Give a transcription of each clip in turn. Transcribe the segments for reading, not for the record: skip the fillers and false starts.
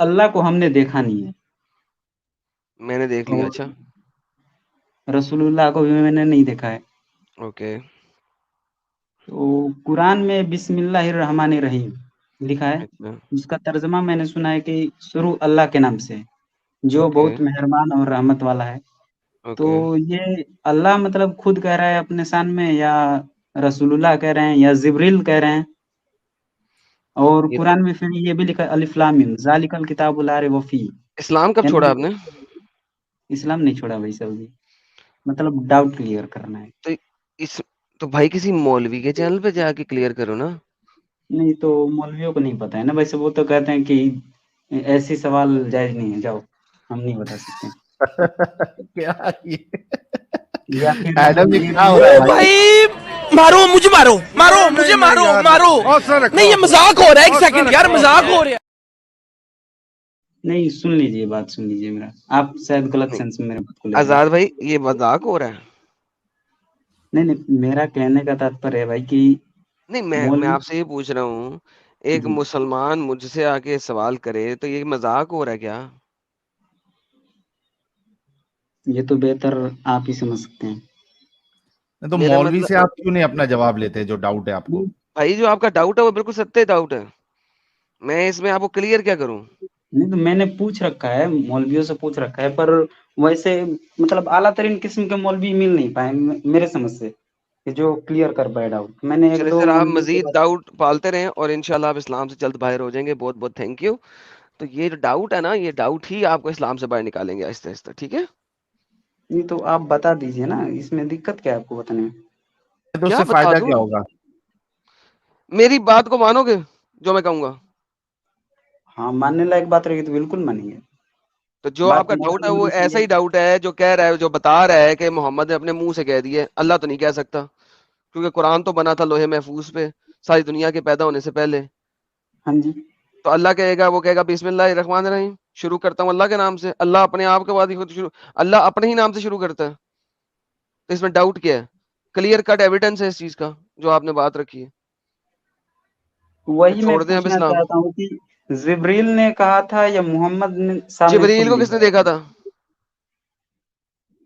अल्लाह को हमने देखा नहीं है मैंने देख लिया। और अच्छा। रसूलुल्लाह को भी मैंने नहीं देखा है। ओके। तो कुरान में बिस्मिल्लाहिर्रहमानिर्रहीम लिखा है, अच्छा। उसका तर्जमा मैंने सुना है कि शुरू अल्लाह के नाम से, जो ओके। बहुत मेहरबान और रहमत वाला है। तो ओके। ये अल्लाह मतलब खुद कह रहा है अपने शान में, या रसूलुल्लाह कह रहे हैं, या जिब्रील कह रहे हैं? और ये तो कुरान में फिर ये भी लिखा है अलिफ लाम मीम ज़ालिकल किताबु ला रैब फीह, इस्लाम कब छोड़ा यानी आपने? इस्लाम नहीं छोड़ा भाई साहब जी, मतलब डाउट क्लियर करना है। तो इस तो भाई किसी मौलवी के चैनल पे जाके क्लियर करो ना। नहीं तो मौलवियों को नहीं पता है ना, वैसे वो तो कहते हैं कि ऐसी सवाल जायज नहीं है, जाओ हम नहीं बता सकते। क्या ये या फिर एडम ये ये क्या भी हो रहा है ओ भाई? भाई, मारो मुझे, मारो मारो मुझे, मारो मारो। नहीं, ये मजाक हो रहा है, एक सेकंड यार, मजाक हो रहा है। नहीं, सुन लीजिए, बात सुन लीजिए मेरा, आप शायद गलत नहीं सेंस में मेरे बात को ले रहे हैं। आजाद भाई, ये मजाक हो रहा है। नहीं नहीं, मेरा कहने का तात्पर्य है भाई कि नहीं, मैं मौलवी, आपसे ये पूछ रहा हूँ, एक जी, मुसलमान मुझसे आके सवाल करे तो ये मजाक हो रहा है क्या? ये तो बेहतर आप ही समझ सकते हैं। नहीं तो मेरा मौलवी मतलब, से आप क्यों नहीं अपना जवाब लेते जो डाउट है आपको? नहीं भाई जो आपका डाउट है वो बिल्कुल सत्य डाउट है। मैं इसमें आपको क्लियर क्या करूं? नहीं, तो मैंने पूछ रखा है, मौलवियों से पूछ रखा है, पर वैसे मतलब आला तरीन किस्म के मौलवी मिल नहीं पाए मेरे समझ से, कि जो क्लियर कर पाए डाउट। मैंने एक चलिए दो सर, आप मौलवियों से मजीद बात। डाउट पालते रहें और इंशाल्लाह आप इस्लाम से जल्द बाहर हो जाएंगे। बहुत बहुत थैंक यू। तो ये जो डाउट है ना, ये डाउट ही आपको इस्लाम से बाहर निकालेंगे आहिस्ता आहिस्ता, ठीक है? नहीं तो आप बता दीजिए ना, इसमें दिक्कत क्या है आपको बताने में? तो क्या उससे बता फायदा दूं? क्या होगा? मेरी बात को मानोगे जो मैं कहूंगा? हाँ, मानने लायक बात रहेगी तो बिल्कुल मानेंगे। तो जो बात आपका डाउट है मौलवी वो होनी ऐसा चाहिए। ही डाउट है जो कह रहा है, जो बता रहा है कि मोहम्मद ने अपने मुंह से कह दिए, अल्लाह तो नहीं कह सकता, क्योंकि कुरान तो बना था लोहे महफूज पे सारी दुनिया के पैदा होने से पहले। हाँ जी। तो अल्लाह कहेगा, वो कहेगा बिस्मिल्लाह रहमान रहीम, शुरू करता हूँ अल्लाह के नाम से। अल्लाह अपने आप के बाद ही खुद शुरू, अल्लाह अपने ही नाम से शुरू करता है। तो इसमें डाउट क्या है? क्लियर कट एविडेंस है इस चीज का जो आपने बात रखी है। तो वही मैं छोड़ दें अब पूछना इस्लाम। चाहता हूँ कि जिब्रील ने कहा था या मोहम्मद ने सामने खुद जिब्रील को किसने लिखा है? देखा था?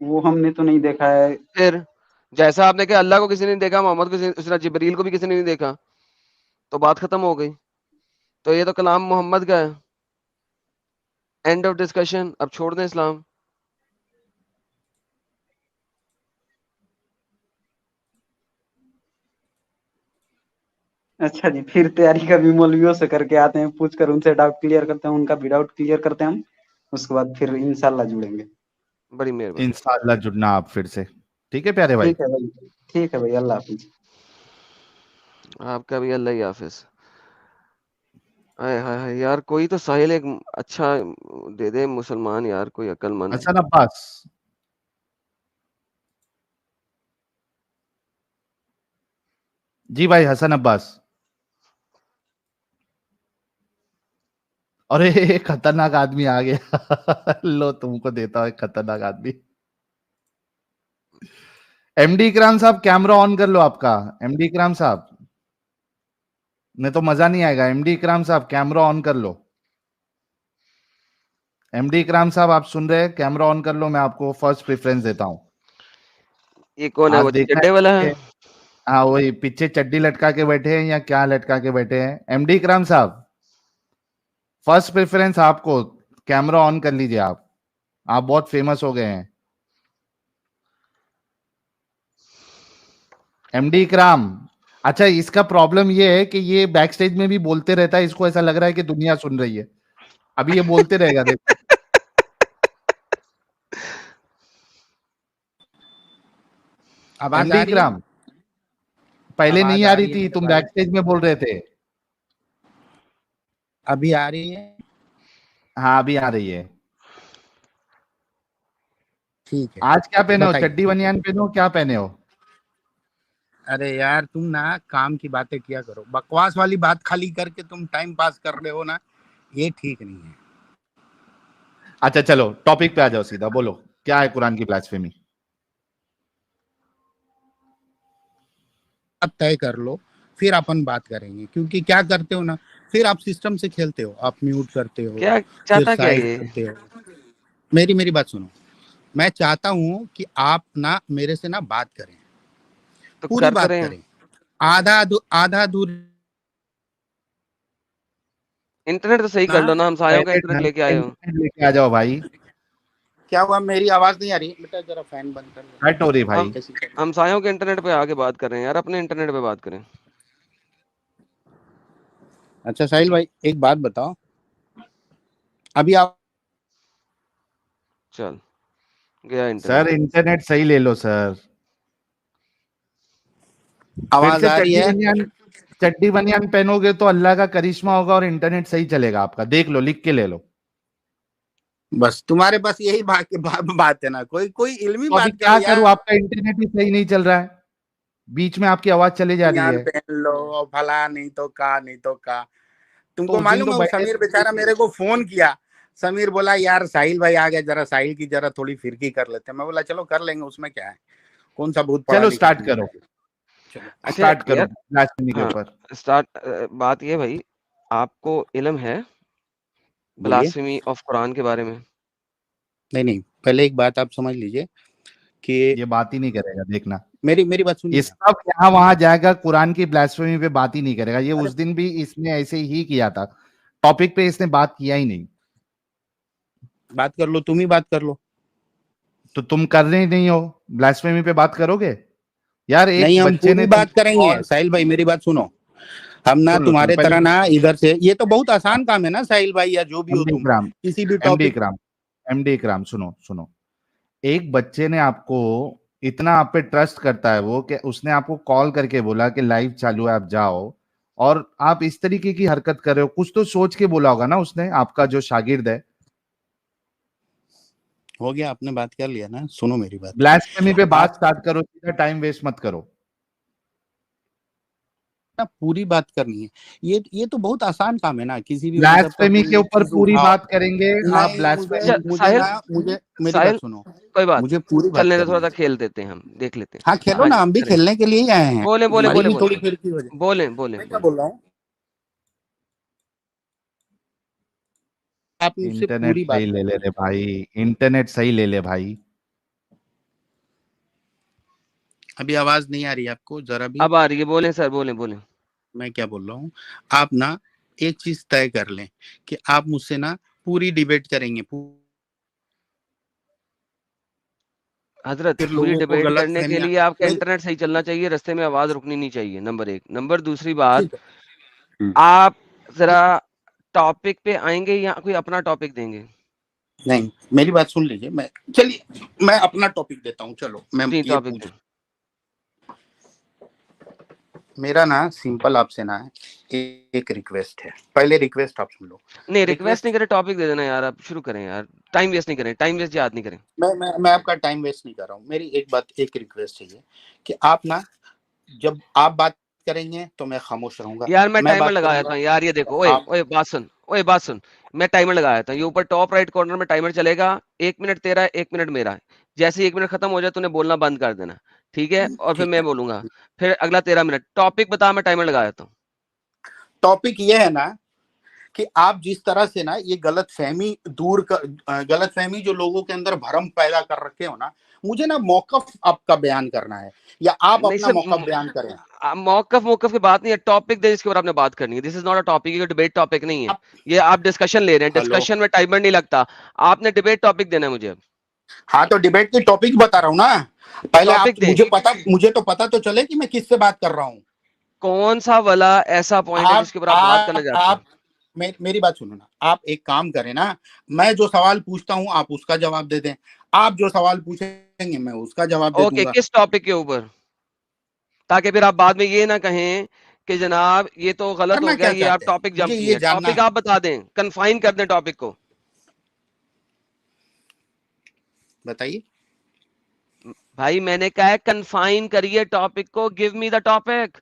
वो हमने तो नहीं देखा है। फिर जैसा आपने कहा अल्लाह को किसी ने नहीं देखा, मोहम्मद को उसी तरह जिब्रील को भी किसी ने नहीं देखा, तो बात खत्म हो गई। तो ये तो कलाम मोहम्मद का है। End of discussion. अब छोड़ दें इस्लाम। अच्छा जी, फिर तैयारी कभी मौलवियों से करके आते हैं, पूछ कर उनसे डाउट क्लियर करते हैं, उनका भी डाउट क्लियर करते हैं हम। उसके बाद फिर इंशाल्लाह जुड़ेंगे। बड़ी मेहरबानी। इंशाल्लाह जुड़ना आप फिर से। ठीक है प्यारे भाई। ठीक है भाई। ठीक है भाई, अल्लाह हाफिज। आपका भी अल्लाह ही हाफिज। हाय हाय हाय यार, कोई तो साहिल एक अच्छा दे दे मुसलमान यार, कोई अक्लमंद। हसन अब्बास। जी भाई हसन अब्बास। अरे एक खतरनाक आदमी आ गया लो तुमको देता हूं एक खतरनाक आदमी। एमडी इकराम साहब कैमरा ऑन कर लो आपका। एमडी इकराम साहब, नहीं तो मजा नहीं आएगा। एमडी इकराम साहब कैमरा ऑन कर लो। एमडी इकराम साहब आप सुन रहे हैं? कैमरा ऑन कर लो, मैं आपको फर्स्ट प्रेफरेंस देता हूं। ये कौन है, आज वो देखना चड्डे वाला है है? कि हाँ वही पीछे चड्डी लटका के बैठे हैं या क्या लटका के बैठे हैं। एमडी इकराम साहब फर्स्ट प्रेफरेंस आपको। कैमरा ऑन कर लीजिए आप बहुत फेमस हो गए हैं। एमडी इकराम। अच्छा इसका प्रॉब्लम ये है कि ये बैक स्टेज में भी बोलते रहता है, इसको ऐसा लग रहा है कि दुनिया सुन रही है। अभी ये बोलते रहेगा देखो। आवाज एमडी आ रही है? इकराम पहले नहीं आवाज आ आ रही रही है थी, मेरे तुम भाई? बैक स्टेज में बोल रहे थे। अभी आ रही है? हाँ अभी आ रही है। ठीक है, आज क्या पहने हो? बताइए। चड्डी बनियान पहने हो, क्या पहने हो? अरे यार, तुम ना काम की बातें किया करो, बकवास वाली बात खाली करके तुम टाइम पास कर रहे हो ना, ये ठीक नहीं है। अच्छा चलो टॉपिक पे आ जाओ, सीधा बोलो क्या है कुरान की ब्लास्फेमी। अब तय कर लो, फिर अपन बात करेंगे। क्योंकि क्या करते हो ना, फिर आप सिस्टम से खेलते हो, आप म्यूट करते हो, क्या फिर चाहता क्या साइड ये? करते हो। मेरी बात सुनो, मैं चाहता हूँ कि आप ना मेरे से ना बात करें, तो पूरी कर बात रहे हैं। करें, आधा दूर इंटरनेट तो सही कर लो ना, हम सायों का पहले इंटरनेट ढंग लेके का आए हो। इंटरनेट लेके आ जाओ भाई। क्या हुआ, मेरी आवाज नहीं आ रही बेटा? जरा फैन बंद कर लो। कट हो रही भाई। हम सायों के इंटरनेट पे आके बात कर रहे हैं यार, अपने इंटरनेट पे बात करें। अच्छा साहिल भाई, एक बात बताओ, अभी आप चल गया सर इंटरनेट। इंटरनेट सही ले लो सर। फिर आवाज से आ रही है? चड्डी बनियान पहनोगे तो अल्लाह का करिश्मा होगा और इंटरनेट सही चलेगा आपका। देख लो, लिख के ले लो। बस तुम्हारे पास यही बात है ना, कोई इल्मी तो अभी बात क्या करो करूं, यार। आपका इंटरनेट ही सही नहीं चल रहा है, बीच में आपकी आवाज चली जा रही यार है। पहन लो और फला, नहीं तो का, नहीं तो का। तो तुमको उस दिन मालूम तो है वो बैठे समीर बेचारा मेरे को फोन किया, समीर बोला यार साहिल भाई आ गए, जरा साहिल की जरा थोड़ी फिरकी कर लेते हैं। मैं बोला चलो कर लेंगे, उसमें क्या है, कौन सा भूत पढ़ा चलो लिखा स्टार्ट नहीं करो, है। चलो अच्छा स्टार्ट करो यार, ब्लास्फेमी के हाँ ऊपर। स्टार्ट। बात ये भाई, आपको इल्म है बोलिए। ब्लास्फेमी ऑफ कुरान के बारे में? नहीं, पहले एक बात आप समझ लीजिए कि ये बात ही नहीं करेगा, देखना। मेरी बात सुनिए ये ना। सब यहाँ वहां जाएगा, कुरान की ब्लास्फेमी पे बात ही नहीं करेगा। ये अरे उस दिन भी इसने ऐसे ही किया था, टॉपिक पे इसने बात किया ही नहीं। बात कर लो, तुम ही बात कर लो। तो तुम कर रहे नहीं हो, ब्लास्फेमी पे बात करोगे यार? एक नहीं, हम बच्चे पूरी ने बात करेंगे और साहिल भाई, मेरी बात सुनो। हम ना सुन लो, तुम्हारे पहले तरह ना इधर से, ये तो बहुत आसान काम है ना साहिल भाई, या जो भी हो एमडी तुम, इकराम, किसी भी एमडी टॉपिक। इकराम, एमडी इकराम, सुनो सुनो। एक बच्चे ने आपको इतना आप पे ट्रस्ट करता है वो, कि उसने आपको कॉल करके बोला कि लाइव चालू है आप जाओ, और आप इस तरीके की हरकत कर रहे हो। कुछ तो सोच के बोला होगा ना उसने, आपका जो शागिर्द है। हो गया, आपने बात कर लिया ना, सुनो मेरी बात। ब्लास्फेमी पे बात आप स्टार्ट करो, सीधा टाइम वेस्ट मत करो। ना पूरी बात करनी है, ये तो बहुत आसान काम है ना, किसी भी मजहब का ब्लास्फेमी कोई के एक ऊपर चीज पूरी उठाओ। बात करेंगे। आप नहीं, अच्छा ब्लास्फेमी मुझे साहिल, ना, मुझे मेरी साहिल बात सुनो, कोई बात, मुझे पूरी बात चलने दो, करनी थोड़ा है। सा खेल देते हैं, हम देख लेते हैं। हाँ खेलो हाँ ना, जी हम भी करें, खेलने के लिए ही आए हैं, बोले बोले हमारी बोले भी बोले थोड़ी फिर की वजह। बोले बोले मैं क्या बोले। बोल रहा हूँ, आप मुझसे इंटरनेट पूरी सही बात ले करो। ले रे भाई, इंटरनेट सही ले ले भाई। अभी आवाज नहीं आ रही है आपको जरा भी? अब आ रही है, बोले सर, बोले बोले। मैं क्या बोल रहा हूँ, आप ना एक चीज तय कर लें कि आप मुझसे ना पूरी डिबेट करेंगे। हजरत, फिर पूरी लोगों को डिबेट गलत करने के फहमियां लिए आपका नहीं। इंटरनेट सही चलना चाहिए, रास्ते में आवाज रुकनी नहीं चाहिए, नंबर एक। नंबर दूसरी बात, ठीक है। आप जरा टॉपिक पे आएंगे या कोई अपना टॉपिक देंगे? नहीं, मेरी बात सुन लीजिए, मैं चलिए मैं अपना टॉपिक देता हूँ। चलो मैं जी ये टॉपिक पूछ, दें। मेरा ना सिंपल आपसे ना एक रिक्वेस्ट है, पहले रिक्वेस्ट आप सुन लो। नहीं रिक्वेस्ट नहीं रिक्वेस्ट, करें, टॉपिक दे देना यार, आप शुरू करें यार, टाइम वेस्ट नहीं करें, टाइम वेस्ट याद नहीं करें। मैं आपका टाइम वेस्ट नहीं कर रहा हूँ। मेरी एक बात, एक रिक्वेस्ट है ये कि आप ना, जब आप बात करेंगे तो मैं खामोश रहूंगा, यार मैं मैं टाइमर बात लगाया करूंगा था यार, ये देखो, तो ओए आप। ओए बात सुन, ओए बात सुन। मैं टाइमर लगाया था, ये ऊपर टॉप राइट कॉर्नर में टाइमर चलेगा, 1 मिनट तेरा 1 मिनट मेरा। जैसे ही 1 मिनट खत्म हो जाए तूने बोलना बंद कर देना, ठीक है? और फिर ठीक मैं है, बोलूंगा, फिर अगला 13 मिनट। टॉपिक बता, मैं टाइमर लगाया था। टॉपिक ये है ना कि आप जिस तरह से ना ये गलत फहमी दूर कर, गलत फहमी जो लोगों के अंदर भ्रम पैदा कर रखे हो ना, मुझे ना मौकफ आपका बयान करना है, या आप नहीं अपना सर, मौकफ बयान करें। मौकफ मौकफ की बात नहीं है, टॉपिक दे जिसके ऊपर आपने बात करनी है। This is not a topic, ये डिबेट टॉपिक नहीं है। आप, ये आप डिस्कशन ले रहे हैं, हेलो, डिस्कशन में टाइमर नहीं लगता। आपने डिबेट टॉपिक देना है मुझे अब। हाँ तो डिबेट की टॉपिक बता रहा हूँ ना, पहले आप, टॉपिक दे, मुझे तो पता तो चले कि मैं किससे बात कर रहा हूँ। कौन सा वाला ऐसा पॉइंट है जिसके ऊपर आप बात करना चाहते हैं? आप मेरी बात सुनो ना, आप एक काम करें ना, मैं जो सवाल पूछता हूँ आप उसका जवाब दे दें, आप जो सवाल पूछेंगे मैं उसका जवाब दे ओके, दूंगा। किस टॉपिक के ऊपर? ताकि फिर आप बाद में ये ना कहें कि जनाब ये तो गलत हो करना गया, क्या ये आप चाहते हैं, टॉपिक मुझे जंप ये किए। जानना टॉपिक है। आप बता दें, कन्फाइन कर दें टॉपिक को। बताइए भाई मैंने कहा है कन्फाइन करिए टॉपिक को, गिव मी द टॉपिक।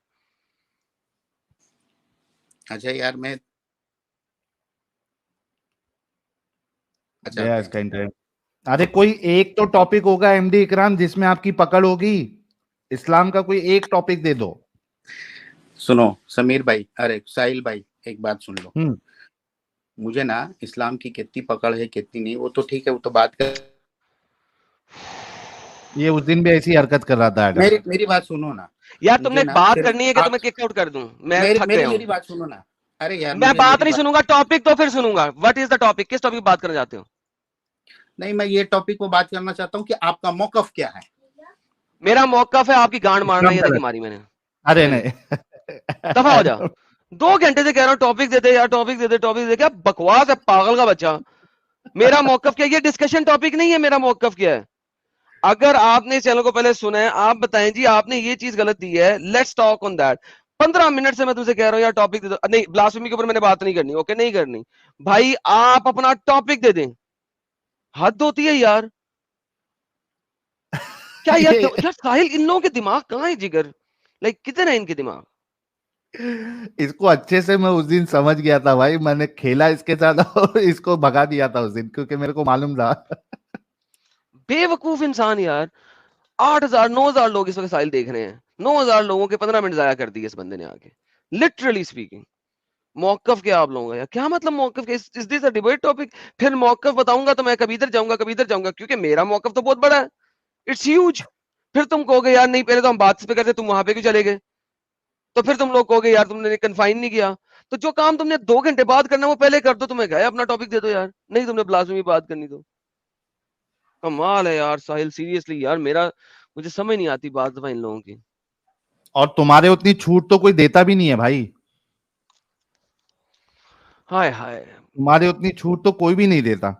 अच्छा यार, मैं गया चाहते हैं, इसका इंटरनेट। अरे कोई एक तो टॉपिक होगा एमडी इकराम जिसमें आपकी पकड़ होगी। इस्लाम का कोई एक टॉपिक दे दो। सुनो समीर भाई, अरे साहिल भाई, एक बात सुन लो, हम्म। मुझे ना इस्लाम की कितनी पकड़ है कितनी नहीं वो तो ठीक है, वो तो बात कर, ये उस दिन भी ऐसी हरकत कर रहा था एडम। मेरी बात सुनो ना। यार तुमने मुझे एक ना बात सिर्फ करनी है कि आप तुम्हें किक आउट कर दूं? मैं मेरी थक मेरी गया हूं। मेरी बात सुनो ना। अरे यार मैं मुझे बात मेरी नहीं बात, सुनूंगा, टॉपिक तो फिर सुनूंगा। What is the topic? किस टॉपिक बात करना चाहते हो? नहीं मैं ये टॉपिक पे बात करना चाहता हूँ कि आपका मौकफ क्या है। मेरा मौकफ है आपकी गांड मारना, इस्लाम ये देखिए गलत। मारी मैंने। अरे मैंने नहीं। दफा हो जा। 2 घंटे से कह रहा हूं टॉपिक दे दे यार, टॉपिक दे दे, टॉपिक दे। क्या बकवास है पागल का बच्चा। मेरा मौकफ क्या है? ये डिस्कशन टॉपिक नहीं है। मेरा मौकफ क्या है? अगर आपने इस चैनल को पहले सुना है, आप बताएं जी आपने ये चीज गलत दी है, let's talk on that. 15 minute से मैं तुमसे कह रहा हूं यार टॉपिक दे दो। नहीं, ब्लास्फेमी के ऊपर मैंने बात नहीं करनी, ओके? नहीं करनी भाई, आप अपना टॉपिक दे दें। हद होती है यार। क्या यार, ये यार साहिल, इन लोगों के दिमाग कहाँ है जिगर? लाइक कितने हैं इनके दिमाग? इसको अच्छे से मैं उस दिन समझ गया था भाई, मैंने खेला इसके साथ और इसको भगा दिया था उस दिन क्योंकि मेरे को मालूम था। बेवकूफ इंसान यार। 8,000 9,000 लोग इस वक्त साहिल देख रहे हैं। 9,000 लोगों के 15 मिनट जाया कर दिए इस बंदे ने आके, लिटरली स्पीकिंग। मौकफ क्या आप लोगों का यार? क्या मतलब मौकफ के? इस दिस अ डिबेट टॉपिक? फिर मौकफ बताऊंगा तो मैं कभी इधर जाऊंगा कभी इधर जाऊंगा, क्योंकि मेरा मौकफ तो बहुत बड़ा है। It's huge. फिर तुम कहोगे यार नहीं, पहले तो हम बात पे करते, तुम वहां पे क्यों चले गए? तो फिर तुम लोग कहोगे यार तुमने कन्फाइन नहीं किया। तो जो काम तुमने 2 घंटे बाद करना वो पहले कर दो। तुम्हें गए अपना टॉपिक दे दो यार। नहीं, तुमने ब्लास्फेमी बात करनी तो कमाल है यार साहिल, सीरियसली यार। मेरा मुझे समझ नहीं आती बात इन लोगों की। और तुम्हारे उतनी छूट तो कोई देता भी नहीं है भाई। हाय हाय। तुम्हारे उतनी छूट तो कोई भी नहीं देता।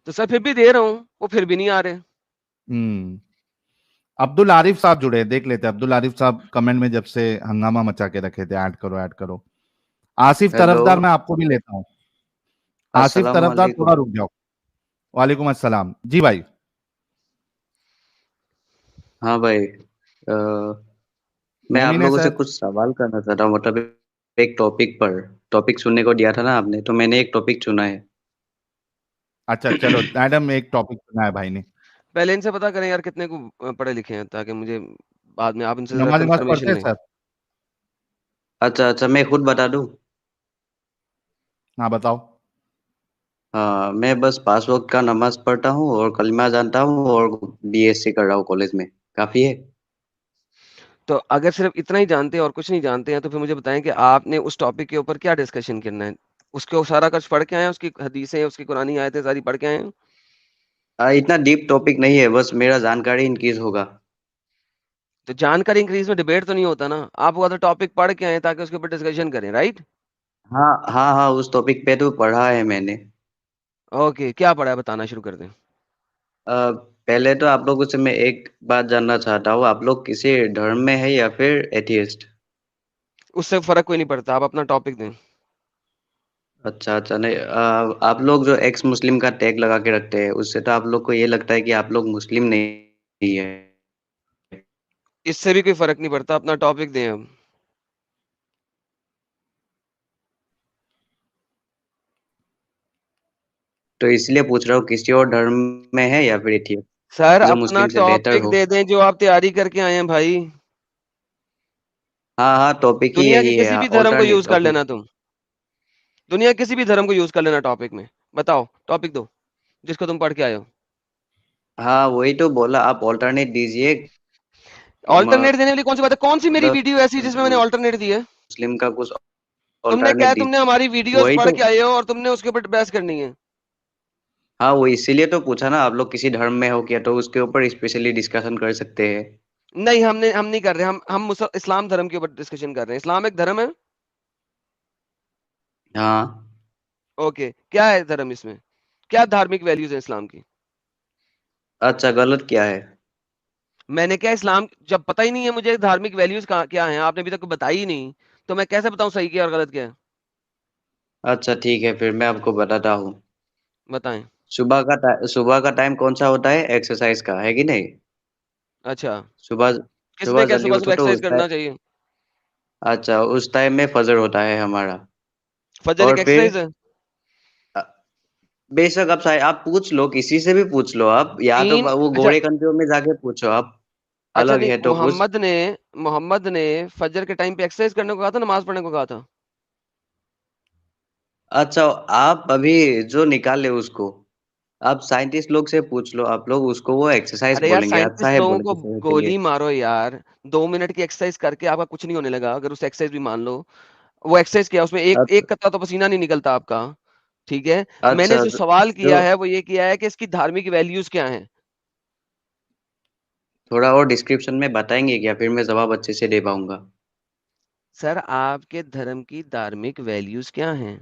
तो सर फिर भी दे रहा हूँ, वो फिर भी नहीं आ रहे। हम्म। अब्दुल आरिफ साहब जुड़े हैं, देख लेते हैं। अब्दुल आरिफ साहब कमेंट में जब से हंगामा मचा के रखे थे, ऐड करो ऐड करो। आसिफ हेलो, तरफदार मैं आपको भी लेता हूँ। आसिफ अस्सलाम तरफदार थोड़ा वालेकुम। रुक जाओ। वालेकुम अस्सलाम जी भाई। हाँ भाई, मैं आप मोमिन है लोगों से सर। कुछ सवाल करना चाहता हूँ, मतलब एक टॉपिक पर। टॉपिक सुनने को दिया था ना आपने, तो मैंने एक टॉपिक चुना है। अच्छा चलो, मैडम एक टॉपिक सुना है भाई ने। पहले इनसे पता करें यार कितने को पढ़े लिखे हैं, ताकि मुझे बाद में आप इनसे जरा नमाज नमाज कंफर्मेशन पढ़ते हैं लें। सर। अच्छा अच्छा, मैं खुद बता दूँ। हाँ बताओ। हाँ, मैं बस 5 वक्त का नमाज पढ़ता हूँ और कलमा जानता हूँ और बीएससी कर रहा हूँ कॉलेज में। काफी है। तो अगर सिर्फ इतना ही जानते हैं और कुछ नहीं जानते हैं, तो फिर मुझे बताएं कि आपने उस टॉपिक के ऊपर क्या डिस्कशन करना है। उसको सारा कुछ पढ़ के आए हैं, उसकी हदीसें, उसकी कुरानी आयतें सारी पढ़ के आए हैं? इतना डीप टॉपिक नहीं है, बस मेरा जानकारी इंक्रीज होगा। तो जानकारी इंक्रीज में डिबेट तो नहीं होता ना। आप वो तो टॉपिक पढ़ के आए ताकि उसके ऊपर डिस्कशन करें, राइट? हाँ हाँ हाँ, उस टॉपिक पे तो पढ़ा है मैंने। ओके, क्या पढ़ा है बताना शुरू कर दें। पहले तो आप लोगों से मैं एक बात जानना चाहता हूँ, आप लोग किसी धर्म में है या फिर एथियस्ट? उससे फर्क कोई नहीं पड़ता, आप अपना टॉपिक दें। अच्छा अच्छा, नहीं आप लोग जो एक्स मुस्लिम का टैग लगा के रखते हैं, उससे तो आप लोग को ये लगता है कि आप लोग मुस्लिम नहीं है। इससे भी कोई फर्क नहीं पड़ता, अपना टॉपिक दें हम। तो इसलिए पूछ रहा हूँ किसी और धर्म में है या फिर एथियस्ट, सर जो अपना मुस्लिम से बेहतर टॉपिक हो। दे दें जो आप तैयारी करके आए हैं भाई। हाँ हाँ, टॉपिक ही दुनिया के यही है, किसी भी धर्म को ऑल्टरनेट यूज कर टॉपिक। लेना तुम। दुनिया के किसी भी धर्म को यूज कर लेना टॉपिक में। बताओ टॉपिक दो जिसको तुम पढ़ के आए हो। हाँ वही तो बोला, आप ऑल्टरनेट दीजिए। ऑल्टरनेट देने वाली कौन सी बात है? कौन सी मेरी मतलब वीडियो ऐसी है जिसमें मैंने ऑल्टरनेट दी है? मुस्लिम का कुछ तुमने क्या ऑल्टरनेट है, तुमने हमारी दीजिए, वीडियोस वही पढ़ तो। के आए हो और तुमने उसके ऊपर बहस करनी है। हाँ वो इसीलिए तो पूछा ना, आप लोग किसी धर्म में हो क्या, तो उसके ऊपर स्पेशली डिस्कशन कर सकते हैं। नहीं, हम नहीं कर रहे। हम इस्लाम धर्म के ऊपर डिस्कशन कर रहे हैं। इस्लाम एक धर्म है। हाँ। ओके, क्या है धर्म इसमें? क्या धार्मिक वैल्यूज है इस्लाम की? अच्छा, गलत क्या है? मैंने क्या, इस्लाम जब पता ही नहीं है मुझे धार्मिक वैल्यूज क्या है, आपने अभी तक बताई ही नहीं, तो मैं कैसे बताऊं सही क्या और गलत क्या है? अच्छा ठीक है, फिर मैं आपको बताता हूँ। बताएं। सुबह का टाइम कौन सा होता है एक्सरसाइज का, है कि नहीं? अच्छा, सुबह किसने सुबह क्या जल्दी सुबह उठो सुबह तो एक्सरसाइज उस टाइम। करना चाहिए? अच्छा, उस टाइम में फजर होता है हमारा। फजर एक और फिर एक्सरसाइज है? अ, बेशक आप पूछ लो, किसी से भी पूछ लो आप, या तो तीन, वो अच्छा। घोड़े कंट्रियों में जाके पूछो आप। अच्छा अलग नहीं, है तो कुछ। मोहम्मद ने फजर के टाइम पे एक्सरसाइज करने को कहा था, नमाज पढ़ने को कहा था? अच्छा, आप अभी जो निकाले उसको आप साइंटिस्ट लोग से पूछ लो, आप लोग उसको वो एक्सरसाइज अरे यार बोलेंगे, अच्छा साइंटिस्ट है लोगों को बोलेंगे सेहत के लिए। गोली मारो यार, 2 मिनट की एक्सरसाइज करके आपका कुछ नहीं होने लगा। अगर उस एक्सरसाइज भी मान लो, वो एक्सरसाइज किया उसमें एक अच्छा एक कतरा तो पसीना नहीं निकलता आपका, ठीक है। मैंने अच्छा, जो सवाल जो किया है वो ये किया है कि इसकी धार्मिक वैल्यूज क्या हैं। थोड़ा और डिस्क्रिप्शन में बताएंगे क्या, फिर मैं जवाब अच्छे से दे पाऊंगा। सर आपके धर्म की धार्मिक वैल्यूज क्या हैं?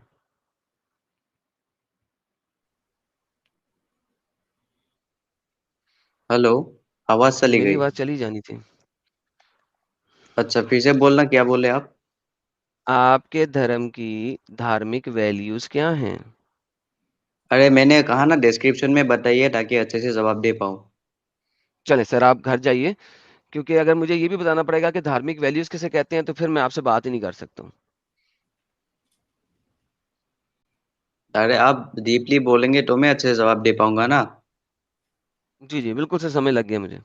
हेलो, आवाज चली मेरी गई। आवाज चली जानी थी। अच्छा, फिर से बोलना, क्या बोले आप। आपके धर्म की धार्मिक वैल्यूज क्या हैं? अरे मैंने कहा ना, डिस्क्रिप्शन में बताइए ताकि अच्छे से जवाब दे पाऊँ। चले सर आप घर जाइए, क्योंकि अगर मुझे ये भी बताना पड़ेगा कि धार्मिक वैल्यूज किसे कहते हैं तो फिर मैं आपसे बात ही नहीं कर सकता हूँ। अरे आप डीपली बोलेंगे तो मैं अच्छे से जवाब दे पाऊंगा ना। जी जी बिल्कुल सर, समय लग गया मुझे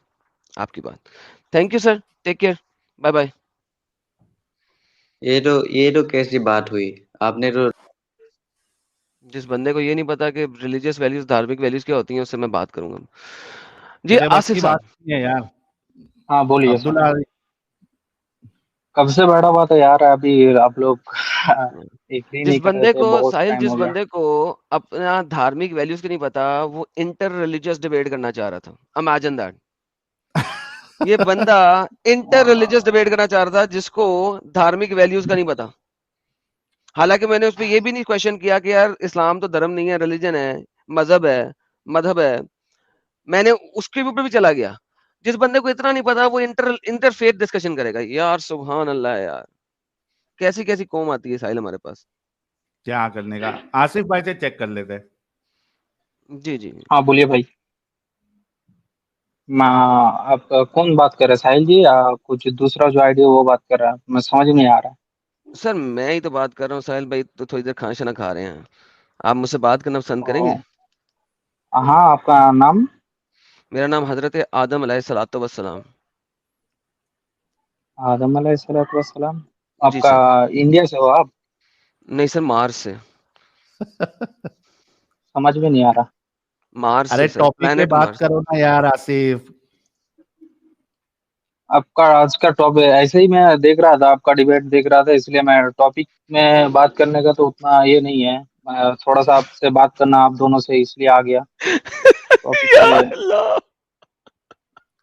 आपकी बात। Thank you sir, take care, bye bye. ये तो कैसी बात हुई, आपने तो। जिस बंदे को ये नहीं पता कि रिलीजियस वैल्यूज धार्मिक वैल्यूज क्या होती हैं, उससे मैं बात करूंगा। जी मेरे बस आसिफ की बात साहब। नहीं है यार। हाँ बोलिए सर। अब्दुल्ला, कब से बैठा हुआ था यार, अभी आप लोग ये फ्री जिस नहीं कर रहे बंदे थे, को बहुत साहिल, टाइम जिस हो गया। बंदे को अपना धार्मिक वैल्यूज की नहीं पता, वो इंटर रिलीजियस डिबेट करना चाह रहा था। Imagine that. ये बंदा इंटर रिलीजियस डिबेट करना चाह रहा था जिसको धार्मिक वैल्यूज का नहीं पता। हालांकि मैंने उस पर यह भी नहीं क्वेश्चन किया कि यार इस्लाम तो धर्म नहीं है, रिलीजन है, मजहब है, मजहब है। मैंने उसके ऊपर भी चला गया। जिस बंदे को इतना नहीं पता वो इंटरफेथ डिस्कशन करेगा। यार सुभान अल्लाह यार, कैसी कैसी कौम आती है साहिल हमारे पास। क्या करने का, आसिफ भाई से चेक कर लेते। जी जी। हाँ बोलिए भाई। मैं आप कौन बात कर रहे हैं, साहिल जी या कुछ दूसरा जो आइडिया वो बात कर रहा है, मैं समझ नहीं आ रहा। सर मैं ही तो बात कर रहा हूँ, साहिल भाई तो थोड़ी देर खाना शाना खा रहे हैं। आप मुझसे बात करना पसंद ओ, करेंगे? हाँ आपका नाम? मेरा नाम हजरत आदम अलैहिस्सलातु वस्सलाम। आदम अलैहिस्सलातु वस्सलाम। जी आपका सर। इंडिया से हो आप? नहीं सर, मार्स से। समझ में नहीं आ रहा। मार्स अरे से सर, टॉपिक पे प्लेनेट बात मार्स। करो ना यार आसिफ। आपका आज का टॉपिक ऐसे ही मैं देख रहा था, आपका डिबेट देख रहा था, इसलिए मैं टॉपिक में बात करने का तो उतना ये नहीं है। मैं थोड़ा सा आपसे बात करना आप दोनों से, इसलिए आ गया टॉपिक या पे। अल्लाह।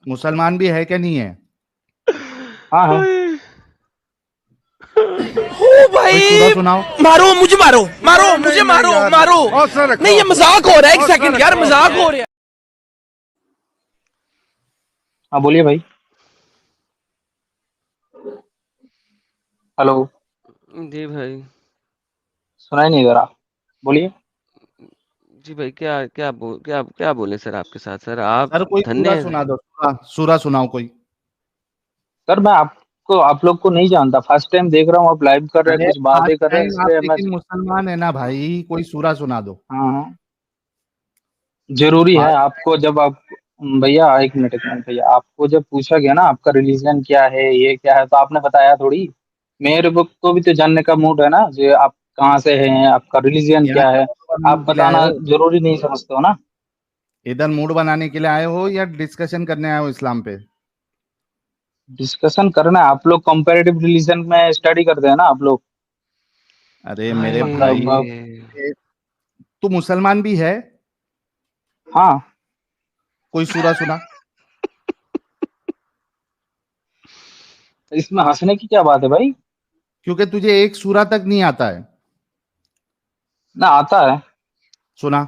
मुसलमान भी है क्या, नहीं है? हाँ है। ओ कोई भाई, सूरा सुनाओ। मारो मुझे, मारो मारो मुझे, मारो मारो। नहीं ये मजाक हो रहा है, एक सेकंड यार, मजाक हो रहा है। हाँ बोलिए भाई। हेलो। जी भाई। सुनाई नहीं दे रहा, बोलिए। जी भाई, क्या बोले सर आपके साथ। सर आप सर कोई धन्य सूरा हैं। सुना दो, सूरा सूरा सुनाओ कोई। सर मैं आपको, आप लोग को नहीं जानता, फर्स्ट टाइम देख रहा हूँ, आप लाइव कर रहे हैं, अरे कुछ फास्ट बातें कर रहे हैं, टाइम आप इसलिए मैं। लेकिन मुसलमान है ना भाई, कोई सूरा सुना दो। हाँ हाँ, जरूरी है फास्ट। आपको। जब आप, भैया एक मिनट भैया, आपको जब पूछा गया ना आपका रिलीजन क्या है, ये क्या है, तो आपने बताया थोड़ी। मेरे को भी तो जानने का मूड है ना, जो आप कहाँ से हैं, आपका रिलीजन यहाँ क्या पे है। मूड बनाने आप के लिए आए बताना हो? जरूरी नहीं समझते हो ना। इधर मूड बनाने के लिए आए हो या डिस्कशन करने आए हो इस्लाम पे? डिस्कशन करना है, आप लोग कंपैरेटिव रिलीजन में स्टडी करते हैं ना आप लोग। अरे मेरे भाई, मतलब हाय। तू मुसलमान भी है? हाँ। कोई सूरा सुना। इसमें हंसने की क्या बात है भाई। क्योंकि तुझे एक सूरा तक नहीं आता है। ना आता है। सुना।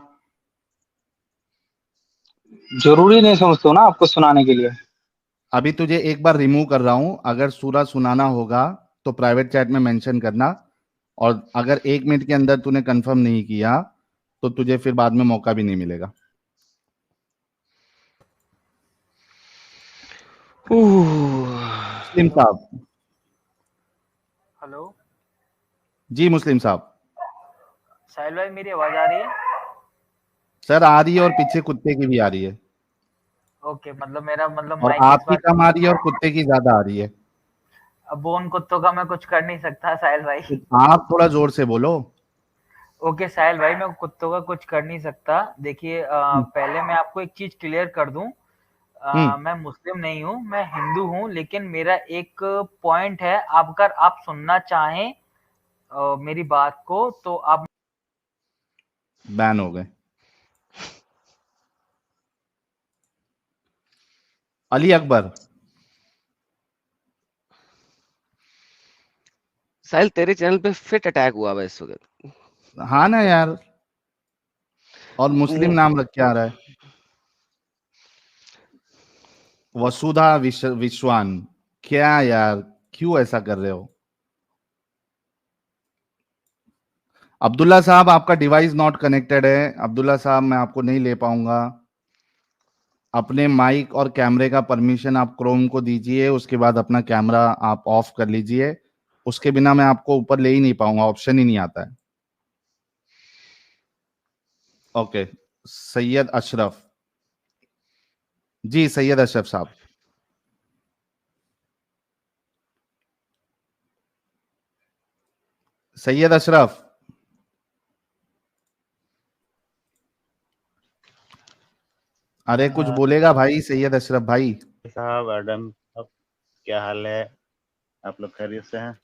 जरूरी नहीं समझते हो ना आपको सुनाने के लिए। अभी तुझे एक बार रिमूव कर रहा हूं, अगर सूरा सुनाना होगा तो प्राइवेट चैट में मेंशन करना। और अगर 1 मिनट के अंदर तूने कंफर्म नहीं किया तो तुझे फिर बाद में मौका भी नहीं मिलेगा। मुस्लिम साहब। हेलो। जी मुस्लिम साहब। साहिल भाई मेरी आवाज आ रही है? सर आ रही है, और पीछे कुत्ते की भी आ रही है। ओके, मतलब मेरा मतलब और माइक इस आपकी बार। कम आ रही है और कुत्ते की ज्यादा आ रही है। अब वो उन कुत्तों का मैं कुछ कर नहीं सकता साहिल भाई। तो आप थोड़ा जोर से बोलो। ओके साहिल भाई, मैं कुत्तों का कुछ कर नहीं सकता। देखिए पहले मैं आपको एक चीज क्लियर कर दूं, मैं मुस्लिम नहीं हूं, मैं हिंदू हूं, लेकिन मेरा एक पॉइंट है, आप अगर आप सुनना चाहें मेरी बात को तो आप बैन हो गए। अली अकबर, साहिल तेरे चैनल पे फिट अटैक हुआ हुआ है इस वक्त। हाँ ना यार, और मुस्लिम नाम रख के आ रहा है, वसुधा विश्वान। क्या यार, क्यों ऐसा कर रहे हो? अब्दुल्ला साहब, आपका डिवाइस नॉट कनेक्टेड है। अब्दुल्ला साहब, मैं आपको नहीं ले पाऊंगा। अपने माइक और कैमरे का परमिशन आप क्रोम को दीजिए, उसके बाद अपना कैमरा आप ऑफ कर लीजिए। उसके बिना मैं आपको ऊपर ले ही नहीं पाऊंगा, ऑप्शन ही नहीं आता है। ओके, सैयद अशरफ जी, सैयद अशरफ साहब। सैयद अशरफ, अरे कुछ बोलेगा भाई सैयद अशरफ भाई? साहब एडम, अब क्या हाल है? आप लोग खैरियत से हैं?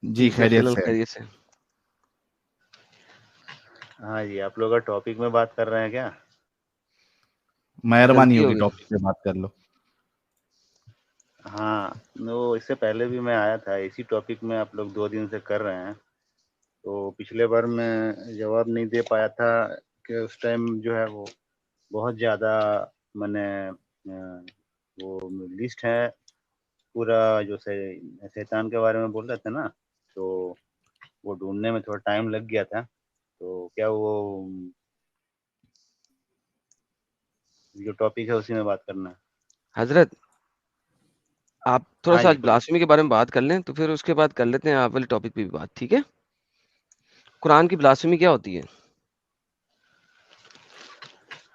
जी खैरियत से। खैरियत से। हाँ जी, आप लोग का टॉपिक में बात कर रहे हैं क्या? मेहरबानी गलती हो होगी, गई। टॉपिक पे बात कर लो। हाँ, वो इससे पहले भी मैं आया था, इसी टॉपिक में आप लोग 2 दिन से कर रहे हैं। तो पिछले बार मैं जवाब नहीं दे पाया था कि उस टाइम जो है वो बहुत ज़्यादा मैंने वो लिस्ट है पूरा जो शैतान के बारे में बोल रहे थे ना, तो वो ढूंढने में थोड़ा टाइम लग गया था। तो क्या वो जो टॉपिक है उसी में बात करना है? हजरत, आप थोड़ा हाँ सा जी, आज बोलिए। ब्लास्फेमी के बारे में बात कर लें, तो फिर उसके बाद कर लेते हैं आप वाले टॉपिक पे भी बात, ठीक है? कुरान की ब्लास्फेमी क्या होती है?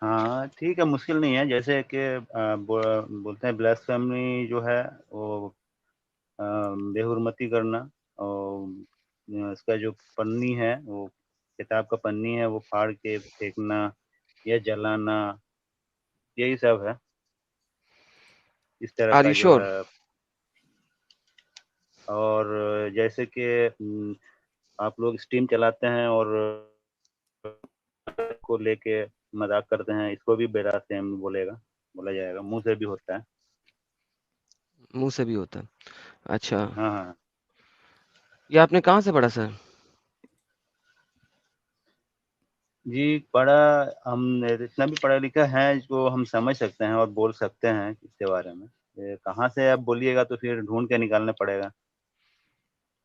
हाँ ठीक है, मुश्किल नहीं है। जैसे कि बोलते हैं ब्लास्फेमी जो है वो बेहुरमती करना, और इसका जो पन्नी है, वो किताब का पन्नी है वो फाड़ के फेंकना या जलाना, यही सब है। इस तरह आर का यू जो श्योर? है। और जैसे कि आप लोग स्टीम चलाते हैं और को लेके मजाक करते हैं, इसको भी बेरास्तेम बोला जाएगा, मुंह से भी होता है। मुंह से भी होता है? अच्छा, हाँ हाँ ये आपने कहाँ से पढ़ा सर? जी, पढ़ा। हम इतना भी पढ़ा लिखा है जो हम समझ सकते हैं और बोल सकते हैं इसके बारे में। ये कहाँ से आप बोलिएगा तो फिर ढूंढ के निकालना पड़ेगा।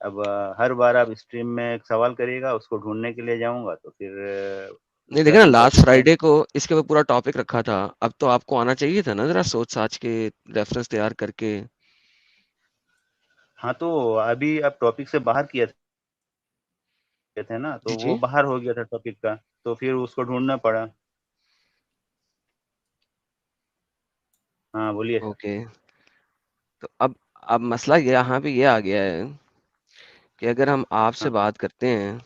अब हर बार आप स्ट्रीम में एक सवाल करिएगा, उसको ढूंढने के लिए जाऊंगा तो फिर नहीं, उसका देखा ना, फिर लास्ट टॉपिक चेंज। फ्राइडे को इसके ऊपर पूरा टॉपिक रखा था। अब तो आपको आना चाहिए था ना, जरा सोच साच के रेफरेंस तैयार करके। हाँ, तो अभी आप टॉपिक से बाहर किए थे ना, जी तो वो जी। बाहर हो गया था टॉपिक का, तो फिर उसको ढूंढना पड़ा। हाँ, बोलिए सर। ओके, तो अब मसला ये यहाँ पे ये आ गया है कि अगर हम आपसे हाँ बात करते हैं,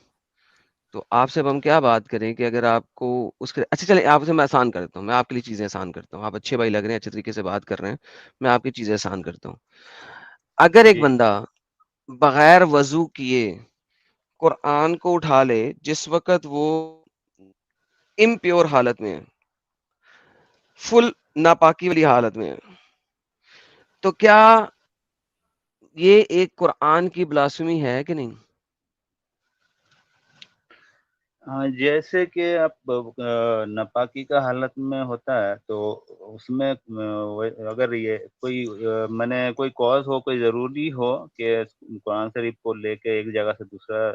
तो आपसे अब हम क्या बात करें कि अगर आपको उसके अच्छा चले, आपसे मैं आसान करता हूँ, मैं आपके लिए चीजें आसान करता हूँ। आप अच्छे भाई लग रहे हैं, अच्छे तरीके से बात कर रहे हैं, मैं आपकी चीजें आसान करता हूँ। अगर एक जी। बंदा बगैर वजू किए कुरान को उठा ले, जिस वक्त वो इम्प्योर हालत में है, फुल नापाकी वाली हालत में है, तो क्या ये एक कुरान की ब्लास्फेमी है कि नहीं? हाँ, जैसे कि आप नापाकी का हालत में होता है तो उसमें अगर ये कोई मैंने कोई कॉज हो, कोई ज़रूरी हो कि कुरान शरीफ को लेके एक जगह से दूसरा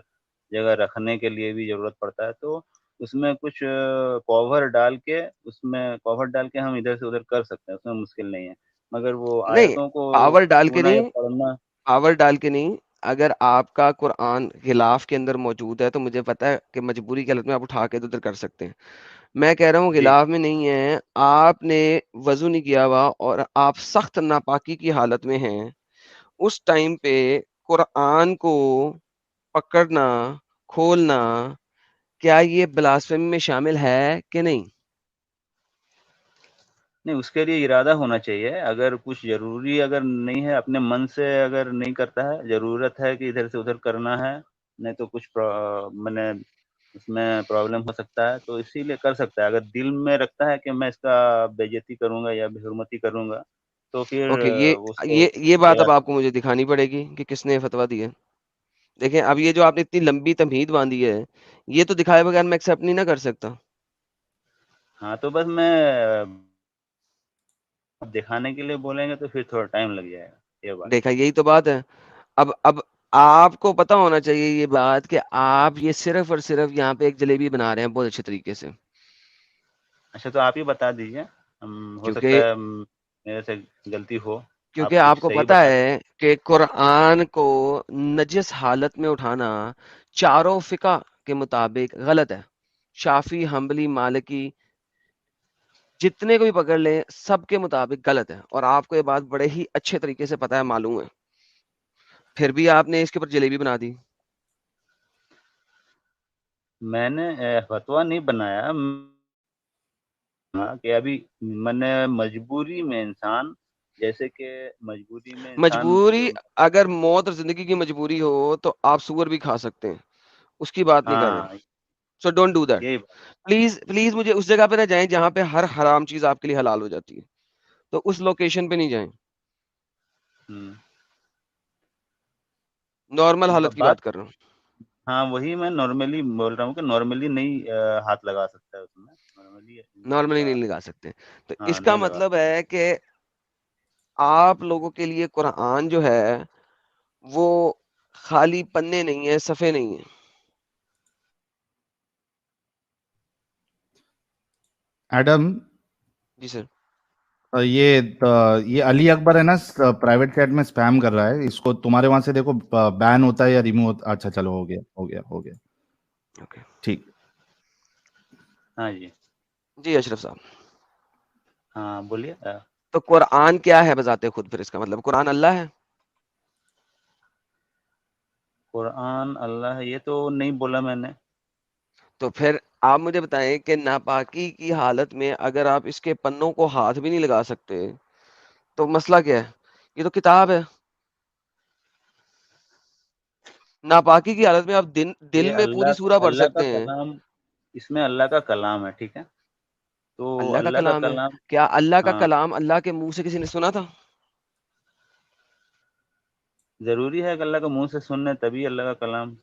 जगह रखने के लिए भी ज़रूरत पड़ता है, तो उसमें कुछ कवर डाल के हम इधर से उधर कर सकते हैं, उसमें मुश्किल नहीं है। मगर वो नहीं, आयतों को पावर डाल के छूना या नहीं, पढ़ना। पावर डाल के नहीं। अगर आपका कुरान गिलाफ के अंदर मौजूद है, तो मुझे पता है कि मजबूरी की हालत में आप उठा के इधर कर सकते हैं। मैं कह रहा हूँ जी। गिलाफ में नहीं है, आपने वजू नहीं किया हुआ और आप सख्त नापाकी की हालत में हैं, उस टाइम पे कुरान को पकड़ना, खोलना, क्या ये ब्लास्फेमी में शामिल है कि नहीं? नहीं, उसके लिए इरादा होना चाहिए। अगर कुछ ज़रूरी अगर नहीं है, अपने मन से अगर नहीं करता है, ज़रूरत है कि इधर से उधर करना है, नहीं तो कुछ माने उसमें प्रॉब्लम हो सकता है, तो इसीलिए कर सकता है। अगर दिल में रखता है कि मैं इसका बेइज़्ज़ती करूँगा या बेहुरमती करूँगा, तो फिर ओके, उसको ये बात गलत। अब आपको मुझे दिखानी पड़ेगी कि किसने फतवा दिया है। देखिए, अब ये जो आपने इतनी लंबी तमहीद बाँधी है, ये तो दिखाए बगैर मैं एक्सेप्ट नहीं ना कर सकता। हाँ, तो बस मैं दिखाने के लिए बोलेंगे तो फिर थोड़ा टाइम लग जाएगा, ये बात। देखा, यही तो बात है। अब आपको पता होना चाहिए ये बात कि आप ये सिर्फ़ और सिर्फ़ यहाँ पे एक जलेबी बना रहे हैं बहुत अच्छे तरीके से। अच्छा, तो आप ही बता दीजिए। हो क्योंकि सकता है मेरे से गलती हो, क्योंकि आप कुछ आपको सही पता बता दें। है कि कुरान को नजिस हालत में उठाना चारों फ़िक़ा के मुताबिक गलत है। शाफ़ी, हम्बली, मालिकी जितने को भी पकड़ लें, सबके मुताबिक गलत है और आपको ये बात बड़े ही अच्छे तरीके से पता है, मालूम है। फिर भी आपने इसके ऊपर जलेबी बना दी। मैंने फतवा नहीं बनाया। हाँ, कि अभी मने मजबूरी में इंसान, जैसे कि मजबूरी में इंसान मजबूरी, जो। अगर मौत और ज़िंदगी की मजबूरी हो, तो आप सूअर भी खा सकते हैं। उसकी बात नहीं कर रहा। हाँ, सो डोंट डू दैट। यही बात। प्लीज़, प्लीज़ मुझे उस जगह पे ना जाएँ जहाँ पे हर हराम चीज़ आपके लिए हलाल हो जाती है। तो उस लोकेशन पे नहीं जाएँ। हुँ। नॉर्मल ब हालत की बात बात कर रहा हूँ। हाँ, वही मैं नॉर्मली बोल रहा हूँ कि नॉर्मली नहीं हाथ लगा सकता है उसमें। नॉर्मली इंसान नॉर्मली का। नहीं लगा सकते। तो हाँ, इसका नहीं लगा। मतलब है कि आप लोगों के लिए कुरान जो है, वो खाली पन्ने नहीं है, सफ़े नहीं है। एडम, जी सर। ये अली अकबर है ना, प्राइवेट चैट में स्पैम कर रहा है। इसको तुम्हारे वहां से देखो बैन होता है या रिमूव होता। अच्छा चलो, हो गया हो गया हो गया। ओके। ठीक। हाँ जी। जी अशरफ साहब। हाँ, बोलिए। तो कुरान क्या है बज़ाते खुद, फिर इसका मतलब कुरान अल्लाह है? कुरान अल्लाह है, ये तो नहीं बोला मैंने। तो फिर आप मुझे बताएँ कि नापाकी की हालत में अगर आप इसके पन्नों को हाथ भी नहीं लगा सकते, तो मसला क्या है? ये तो किताब है। नापाकी की हालत में आप ये दिल में पूरी सूरा पढ़ अल्लाह का सकते हैं। कलाम, इसमें अल्लाह का कलाम है, ठीक है? तो अल्लाह का अल्लाह का कलाम है। कलाम। क्या अल्लाह का हाँ, कलाम अल्लाह के मुँह से किसी ने सुना था? ज़रूरी है कि अल्लाह का मुँह से सुने तभी अल्लाह का कलाम।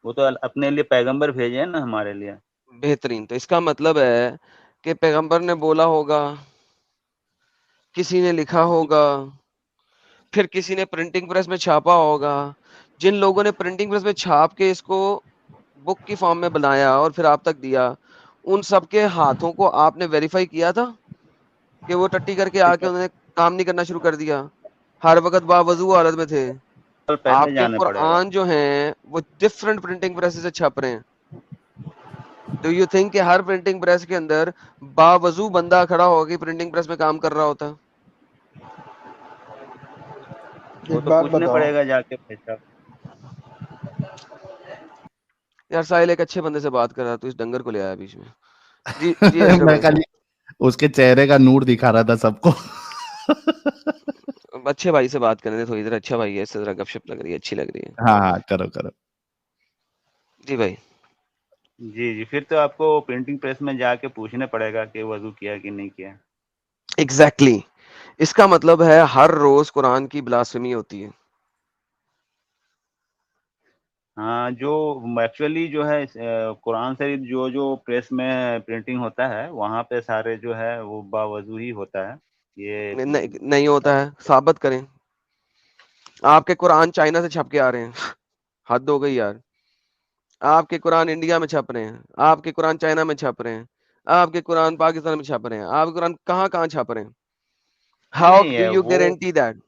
वो तो अपने लिए पैगंबर भेजे हैं ना हमारे लिए। बेहतरीन। तो इसका मतलब है कि पैगंबर ने बोला होगा, किसी ने लिखा होगा, फिर किसी ने प्रिंटिंग प्रेस में छापा होगा। जिन लोगों ने प्रिंटिंग प्रेस में छाप के इसको बुक की फॉर्म में बनाया और फिर आप तक दिया, उन सबके हाथों को आपने वेरीफाई किया था कि वो टट्टी करके फिर आके उन्होंने काम नहीं करना शुरू कर दिया, हर वक़्त बावज़ू हालत में थे। कल पहले आपके जाना पड़ेगा। कुरान जो हैं, वो डिफरेंट प्रिंटिंग प्रेस से छप रहे हैं। डू यू थिंक कि हर प्रिंटिंग प्रेस के अंदर बावज़ू बंदा खड़ा होके प्रिंटिंग प्रेस में काम कर रहा होता? वो एक तो बात पूछने बताओ। पड़ेगा जाके भाई साहब। यार साहिल एक अच्छे बंदे से बात कर रहा था, तू इस डंगर को ले आया बीच में। जी अशरफ मैं भाई। खाली उसके चेहरे का नूर दिखा रहा था सबको। अच्छे भाई से बात करने दे थोड़ी देर, अच्छा भाई है, इससे ज़रा गपशप लग रही है, अच्छी लग रही है। हाँ हाँ, करो करो। जी भाई। जी, जी, फिर तो आपको प्रिंटिंग प्रेस में जाके पूछना पड़ेगा कि वज़ू किया कि नहीं किया। एग्ज़ैक्टली। इसका मतलब है हर रोज़ कुरान की ब्लास्फेमी होती है। हाँ, जो एक्चुअली जो है कुरान शरीफ जो प्रेस में प्रिंटिंग होता है, वहाँ पे सारे जो है वो बावज़ू ही होता है। ये नहीं होता है, साबित करें। आपके कुरान चाइना से छप के आ रहे हैं। हद हो गई यार। आपके कुरान इंडिया में छप रहे हैं, आपके कुरान चाइना में छप रहे हैं, आपके कुरान पाकिस्तान में छप रहे हैं, आपके कुरान कहाँ-कहाँ छप रहे हैं? नहीं, हाउ नहीं डू है यू वो गारंटी दैट?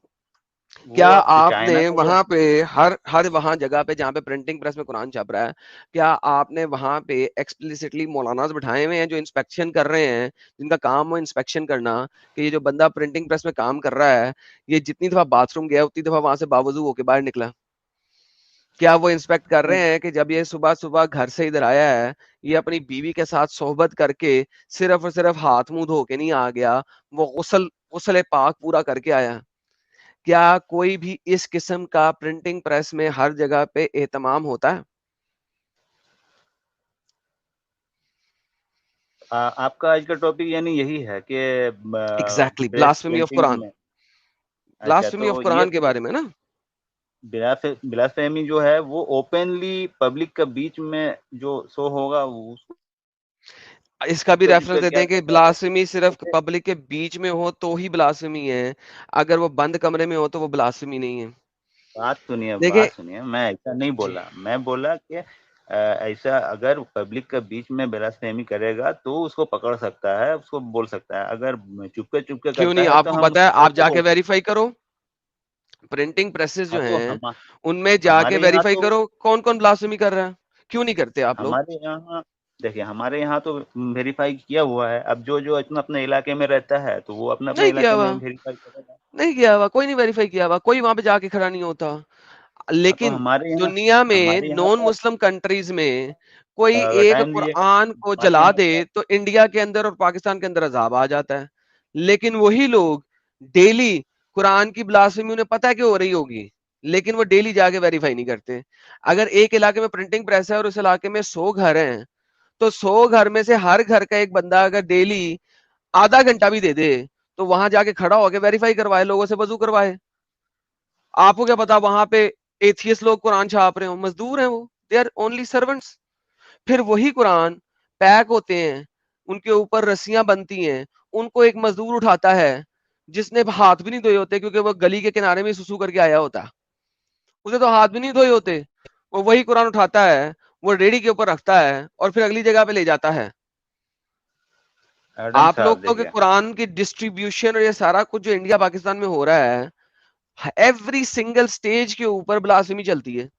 क्या वो आपने चाइना का जो। वहाँ पे हर वहाँ जगह पे जहाँ पे प्रिंटिंग प्रेस में कुरान छप रहा है, क्या आपने वहाँ पे एक्सप्लिसिटली मौलानाज़ बिठाए हुए हैं जो इंस्पेक्शन कर रहे हैं, जिनका काम हो इंस्पेक्शन करना, कि ये जो बंदा प्रिंटिंग प्रेस में काम कर रहा है, ये जितनी दफ़ा बाथरूम गया, उतनी दफ़ा वहाँ से बावज़ू होके बाहर निकला? क्या वो इंस्पेक्ट कर रहे हैं कि जब ये सुबह सुबह घर से इधर आया है, ये अपनी बीवी के साथ सोहबत करके सिर्फ और सिर्फ हाथ मुंह धो के नहीं आ गया, वो गुस्ल पाक पूरा करके आया? क्या कोई भी इस किस्म का प्रिंटिंग प्रेस में हर जगह पे एहतमाम होता है? आपका आज का टॉपिक यानी यही है कि exactly, press blasphemy of printing Quran, में। अच्छा, ब्लास्फेमी ऑफ तो ये कुरान के बारे में ना। ब्लास्फेमी जो है वो ओपनली पब्लिक के बीच में जो शो होगा वो इसका भी उसका रेफरेंस जिसका देते क्या हैं कि कहते हैं ब्लास्फेमी सिर्फ जैसे पब्लिक के बीच में हो तो ही ब्लास्फेमी है, अगर वो बंद कमरे में हो तो वो ब्लास्फेमी नहीं है। देखिए बात सुनिए, मैं ऐसा नहीं जी, बोला। मैं बोला कि ऐसा अगर पब्लिक के बीच में ब्लास्फेमी करेगा तो उसको पकड़ सकता है, उसको बोल सकता है। अगर चुपके चुपके क्यों करता नहीं? है तो आपको हम पता है, उसको आप कैसे जाके बोल सकते वेरीफाई करो, प्रिंटिंग प्रेसेस हैं? जो तो हैं हम उनमें जाके हमारे यहाँ वेरीफाई तो करो कौन कौन ब्लास्फेमी कर रहा है। क्यों नहीं करते आप लोग? हमारे यहाँ देखिए, हमारे यहाँ तो वेरीफाई किया हुआ है। अब जो जो अपने अपने इलाके में रहता है तो वो अपने अपने नहीं किया इलाके हुआ, में वेरीफाई करेगा। नहीं किया हुआ, कोई नहीं वेरीफाई किया हुआ, कोई वहां पे जाके खड़ा नहीं होता। हाँ, तो लेकिन दुनिया में हमारे यहाँ नॉन पर मुस्लिम कंट्रीज में कोई अगर एक टाइम दिए कुरान को बाद में जला मैं दे बता। तो इंडिया के अंदर और पाकिस्तान के अंदर अजाब आ जाता है। लेकिन वही लोग डेली कुरान की ब्लास्फेमी, उन्हें पता है कि हो रही होगी, लेकिन वो डेली जाके वेरीफाई नहीं करते। अगर एक इलाके में प्रिंटिंग प्रेस है और उस इलाके में 100 घर हैं, तो 100 घर में से हर घर का एक बंदा अगर डेली आधा घंटा भी दे दे तो वहां जाके खड़ा होकर वेरीफाई करवाए, लोगों से वजू करवाए। आपको क्या पता वहां पे एथियस लोग कुरान छाप रहे हो? मजदूर हैं वो, दे आर ओनली सर्वेंट्स। फिर वही कुरान पैक होते हैं, उनके ऊपर रस्सियां बनती हैं, उनको एक मजदूर उठाता है जिसने हाथ भी नहीं धोए होते, क्योंकि वो गली के किनारे में सुसु करके आया होता, उसे तो हाथ भी नहीं धोए होते। वो वही कुरान उठाता है, वो रेडी के ऊपर रखता है और फिर अगली जगह पे ले जाता है। एडम आप साहब लोग तो कि देखिए, कुरान की डिस्ट्रीब्यूशन और ये सारा कुछ जो इंडिया पाकिस्तान में हो रहा है, एवरी सिंगल स्टेज के ऊपर ब्लास्फेमी चलती है।